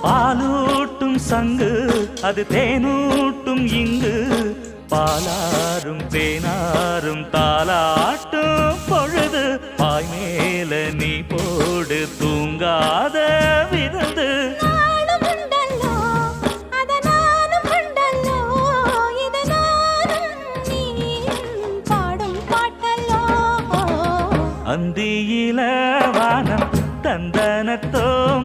பாலூட்டும் சங்கு அது தேனூட்டும் இங்கு பாலாரும் தேனாரும் தாலாட்டும் பொழுது பாய் மேல நீ போடு தூங்காத விருந்து அந்தியில வான